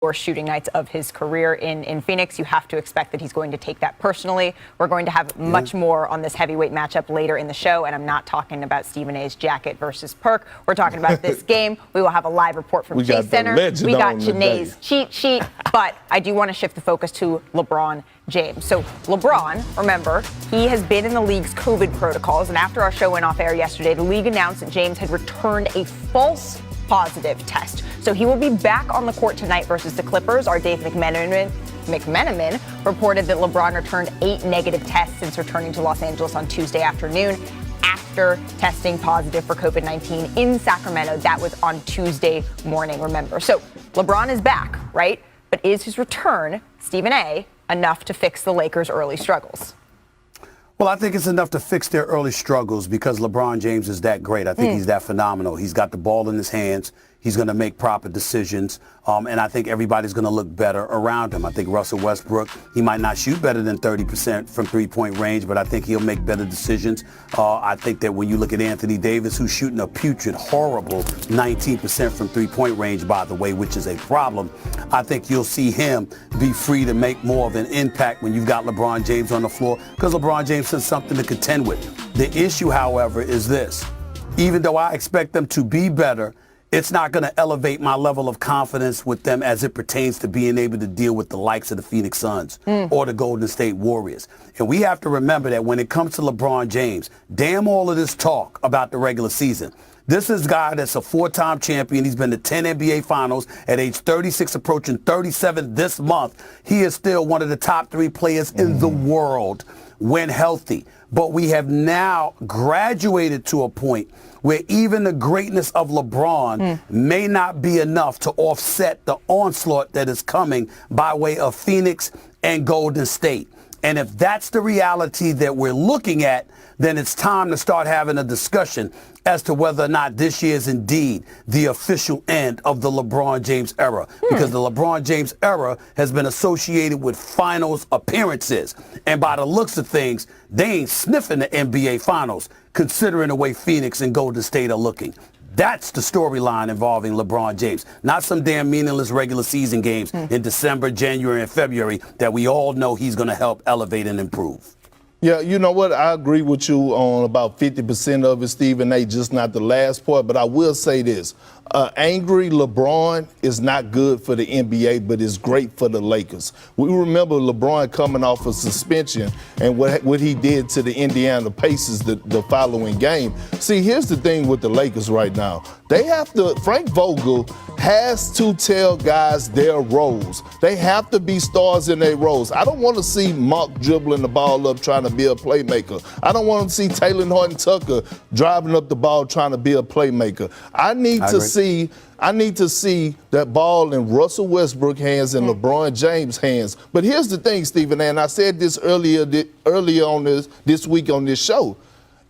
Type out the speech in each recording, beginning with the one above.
worst shooting nights of his career in Phoenix. You have to expect that he's going to take that personally. We're going to have much more on this heavyweight matchup later in the show, and I'm not talking about Stephen A's jacket versus Perk. We're talking about this game. We will have a live report from Chase Center. We got Janae's cheat sheet, but I do want to shift the focus to LeBron James. So LeBron, remember, he has been in the league's COVID protocols, and after our show went off air yesterday, the league announced that James had returned a false positive test. So he will be back on the court tonight versus the Clippers. Our Dave McMenamin reported that LeBron returned 8 negative tests since returning to Los Angeles on Tuesday afternoon after testing positive for COVID-19 in Sacramento. That was on Tuesday morning, remember. So LeBron is back, right? But is his return, Stephen A., enough to fix the Lakers' early struggles? Well, I think it's enough to fix their early struggles because LeBron James is that great. I think he's that phenomenal. He's got the ball in his hands. He's going to make proper decisions, and I think everybody's going to look better around him. I think Russell Westbrook, he might not shoot better than 30% from three-point range, but I think he'll make better decisions. I think that when you look at Anthony Davis, who's shooting a putrid, horrible 19% from three-point range, by the way, which is a problem, I think you'll see him be free to make more of an impact when you've got LeBron James on the floor, because LeBron James has something to contend with. The issue, however, is this. Even though I expect them to be better, it's not going to elevate my level of confidence with them as it pertains to being able to deal with the likes of the Phoenix Suns or the Golden State Warriors. And we have to remember that when it comes to LeBron James, damn all of this talk about the regular season. This is a guy that's a 4-time champion. He's been to 10 NBA Finals at age 36, approaching 37 this month. He is still one of the top 3 players in the world when healthy. But we have now graduated to a point where even the greatness of LeBron may not be enough to offset the onslaught that is coming by way of Phoenix and Golden State. And if that's the reality that we're looking at, then it's time to start having a discussion as to whether or not this year is indeed the official end of the LeBron James era. Because the LeBron James era has been associated with finals appearances. And by the looks of things, they ain't sniffing the NBA Finals, considering the way Phoenix and Golden State are looking. That's the storyline involving LeBron James, not some damn meaningless regular season games in December, January, and February that we all know he's going to help elevate and improve. Yeah, you know what? I agree with you on about 50% of it, Stephen A., just not the last part. But I will say this. Angry LeBron is not good for the NBA, but it's great for the Lakers. We remember LeBron coming off a suspension and what he did to the Indiana Pacers the following game. See, here's the thing with the Lakers right now. They have to, Frank Vogel has to tell guys their roles. They have to be stars in their roles. I don't want to see Monk dribbling the ball up trying to be a playmaker. I don't want to see Taylor Horton-Tucker driving up the ball trying to be a playmaker. I need to see that ball in Russell Westbrook hands and LeBron James hands. But here's the thing, Stephen, and I said this earlier on this week on this show.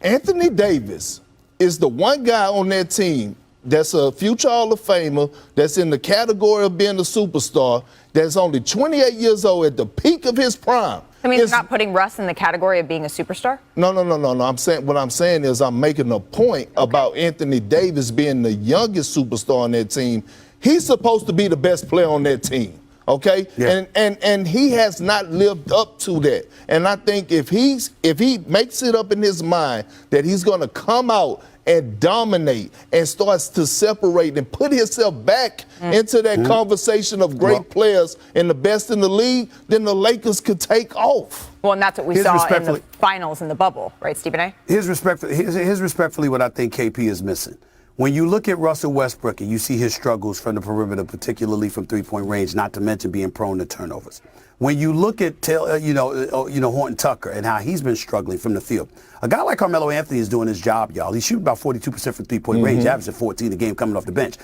Anthony Davis is the one guy on that team that's a future Hall of Famer, that's in the category of being a superstar, that's only 28 years old at the peak of his prime. I mean, you're not putting Russ in the category of being a superstar? No. What I'm saying is I'm making a point about Anthony Davis being the youngest superstar on that team. He's supposed to be the best player on that team. Okay? Yeah. And he has not lived up to that. And I think if he makes it up in his mind that he's going to come out and dominate and starts to separate and put himself back into that conversation of great players and the best in the league, then the Lakers could take off. Well, and that's what we saw in the finals in the bubble, right, Stephen A? Here's respectfully what I think KP is missing. When you look at Russell Westbrook and you see his struggles from the perimeter, particularly from three-point range, not to mention being prone to turnovers. When you look at Horton-Tucker and how he's been struggling from the field, a guy like Carmelo Anthony is doing his job, y'all. He's shooting about 42% from three-point range, averaging 14 a game coming off the bench.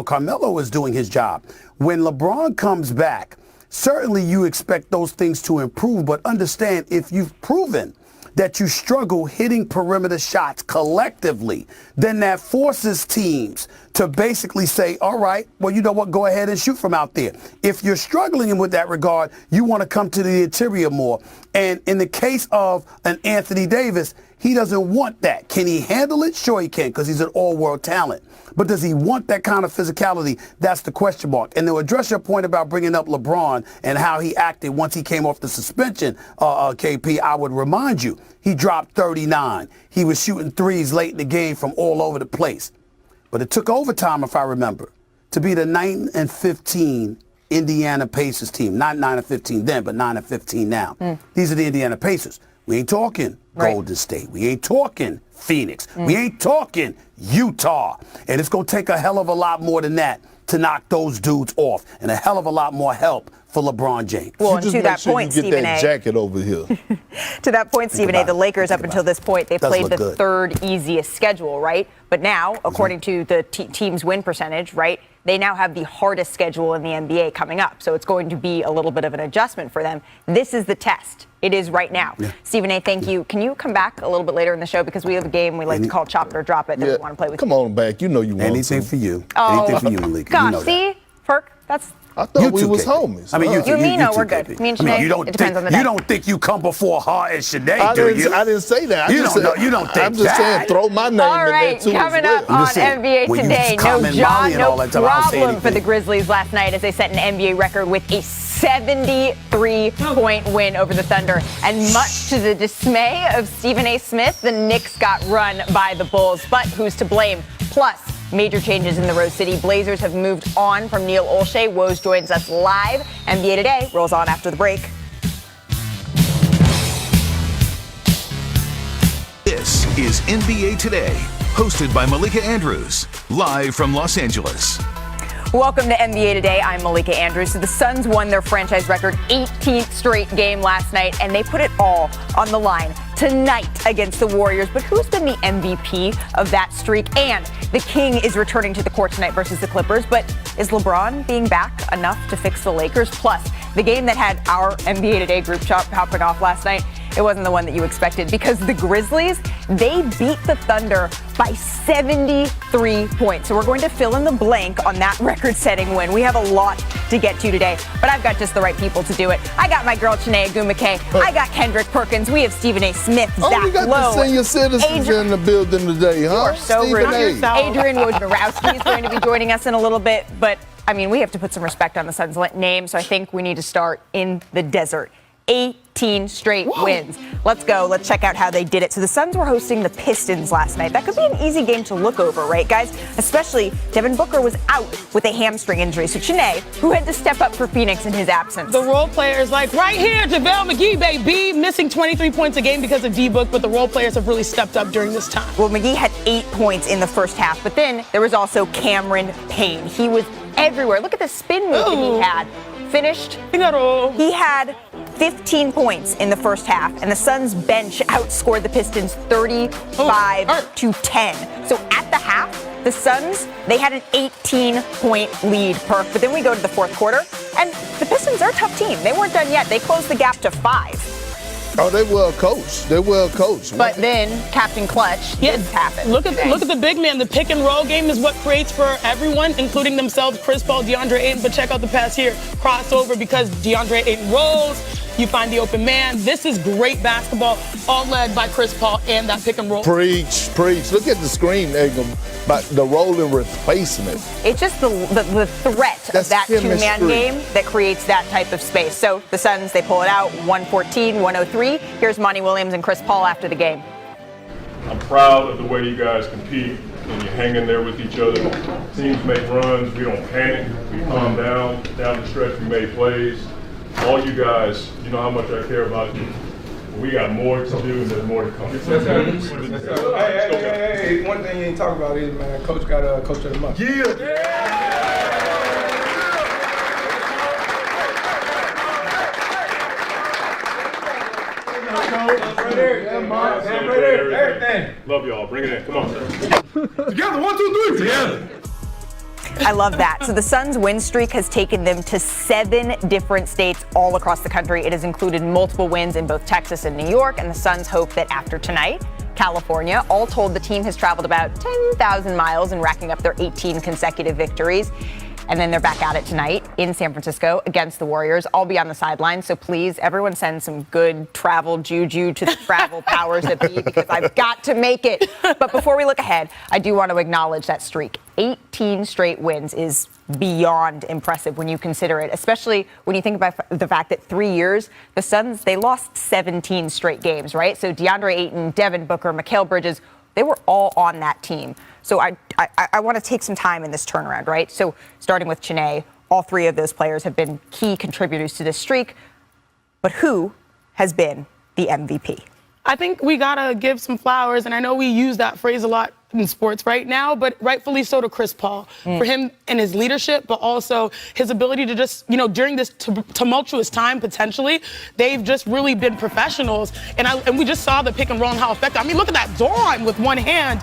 Carmelo is doing his job. When LeBron comes back, certainly you expect those things to improve, but understand if you've proven that you struggle hitting perimeter shots collectively, then that forces teams to basically say, all right, well, you know what, go ahead and shoot from out there. If you're struggling with that regard, you want to come to the interior more. And in the case of an Anthony Davis, He doesn't want that. Can he handle it? Sure he can, because he's an all-world talent. But does he want that kind of physicality? That's the question mark. And to address your point about bringing up LeBron and how he acted once he came off the suspension, KP, I would remind you, he dropped 39. He was shooting threes late in the game from all over the place. But it took overtime, if I remember, to be the 9-15 Indiana Pacers team. Not 9-15 then, but 9-15 now. These are the Indiana Pacers. We ain't talking Golden State. We ain't talking Phoenix. We ain't talking Utah. And it's going to take a hell of a lot more than that to knock those dudes off, and a hell of a lot more help for LeBron James. Well, and to that point, you get Stephen that A. jacket over here. To that point, Stephen A., the Lakers, up until this point, they've played the good. third easiest schedule, right? But now, according to the team's win percentage, right, they now have the hardest schedule in the NBA coming up. So it's going to be a little bit of an adjustment for them. This is the test. It is right now. Yeah. Stephen A., thank you. Can you come back a little bit later in the show? Because we have a game we like to call Chop It or Drop It that we want to play with. Come on back. You know you want anything to. for you. Oh, anything for you, Malika. gosh, You know see? Perk, that's... I thought you we was homies. I mean, you and me, no, we're too, good. KP. Me and Sinead, it depends on the day. You don't think you come before her and Sinead, do you? I didn't say that. You don't think I'm just saying throw my name All in right, there, too. coming up on NBA Today, no John, no problem for the Grizzlies last night as they set an NBA record with a 73-point win over the Thunder. And much to the dismay of Stephen A. Smith, the Knicks got run by the Bulls. But who's to blame? Plus, major changes in the Rose City Blazers have moved on from Neil Olshey. Woj joins us live. NBA Today rolls on after the break. This is NBA Today, hosted by Malika Andrews, live from Los Angeles. Welcome to NBA Today. I'm Malika Andrews. So the Suns won their franchise record 18th straight game last night, and they put it all on the line tonight against the Warriors. But who's been the MVP of that streak? And the King is returning to the court tonight versus the Clippers. But is LeBron being back enough to fix the Lakers? Plus, the game that had our NBA Today group chat popping off last night, it wasn't the one that you expected because the Grizzlies, they beat the Thunder by 73 points. So we're going to fill in the blank on that record-setting win. We have a lot to get to today, but I've got just the right people to do it. I got my girl, Chiney Agumake. I got Kendrick Perkins. We have Stephen A. Smith, Zach we got Lowe. the senior citizens in the building today, huh? You are so Stephen rude. A. Adrian Wojnarowski is going to be joining us in a little bit, but I mean, we have to put some respect on the Suns' name, so I think we need to start in the desert. 18 straight wins. Let's go. Let's check out how they did it. So the Suns were hosting the Pistons last night. That could be an easy game to look over, right, guys? Especially Devin Booker was out with a hamstring injury. So Chiney, who had to step up for Phoenix in his absence. The role players, like right here, JaVale McGee, baby, missing 23 points a game because of D-Book, but the role players have really stepped up during this time. Well, McGee had 8 points in the first half, but then there was also Cameron Payne. He was everywhere. Look at the spin move that he had. Finished. He had 15 points in the first half, and the Suns bench outscored the Pistons 35-10. So at the half, the Suns, they had an 18-point lead, Perk. But then we go to the fourth quarter, and the Pistons are a tough team. They weren't done yet. They closed the gap to 5. Oh, they well coached. They're well coached. But then Captain Clutch did happen. Look at the big man. The pick and roll game is what creates for everyone, including themselves, Chris Paul, DeAndre Ayton. But check out the pass here. Crossover because DeAndre Ayton rolls. You find the open man. This is great basketball, all led by Chris Paul and that pick and roll. Preach. Look at the screen, Egum, but the rolling replacement. It's just the threat of that two-man game that creates that type of space. So the Suns, they pull it out, 114-103. Here's Monty Williams and Chris Paul after the game. I'm proud of the way you guys compete and you hang in there with each other. Teams make runs. We don't panic. We calm down. Down the stretch, we made plays. All you guys, you know how much I care about you. We got more to do and there's more to come. Hey, one thing you ain't talking about is, man, Coach got a Coach of the Month. Everything. Love y'all. Bring it in. Come on. Together, 1, 2, 3. Together. I love that. So the Suns' win streak has taken them to 7 different states all across the country. It has included multiple wins in both Texas and New York, and the Suns hope that after tonight, California, all told, the team has traveled about 10,000 miles in racking up their 18 consecutive victories. and then they're back at it tonight in San Francisco against the Warriors. I'll be on the sidelines, so please, everyone send some good travel juju to the travel powers that be, because I've got to make it. But before we look ahead, I do want to acknowledge that streak. 18 straight wins is beyond impressive when you consider it, especially when you think about the fact that 3 years, the Suns, they lost 17 straight games, right? So DeAndre Ayton, Devin Booker, Mikal Bridges, they were all on that team. So I want to take some time in this turnaround, right? So starting with Chiney, all three of those players have been key contributors to this streak. But who has been the MVP? I think we got to give some flowers, and I know we use that phrase a lot in sports right now, but rightfully so to Chris Paul for him and his leadership, but also his ability to just, during this tumultuous time, potentially, they've just really been professionals. And we just saw the pick and roll and how effective. I mean, look at that dime with one hand.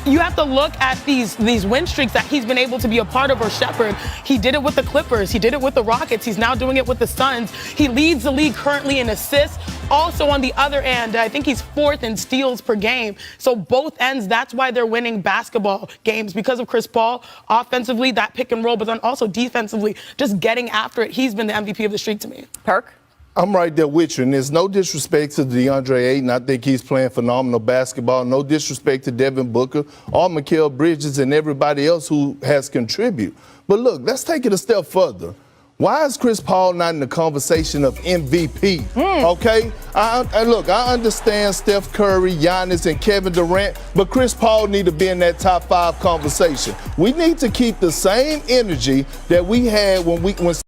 You have to look at these win streaks that he's been able to be a part of or shepherd. He did it with the Clippers. He did it with the Rockets. He's now doing it with the Suns. He leads the league currently in assists. Also on the other end, I think he's 4th in steals per game. So both ends, that's why they're winning basketball games, because of Chris Paul. Offensively, that pick and roll, but then also defensively, just getting after it. He's been the MVP of the streak to me. Perk? I'm right there with you, and there's no disrespect to DeAndre Ayton. I think he's playing phenomenal basketball. No disrespect to Devin Booker or Mikal Bridges and everybody else who has contributed. But look, let's take it a step further. Why is Chris Paul not in the conversation of MVP? Okay? I understand Steph Curry, Giannis, and Kevin Durant, but Chris Paul need to be in that top 5 conversation. We need to keep the same energy that we had when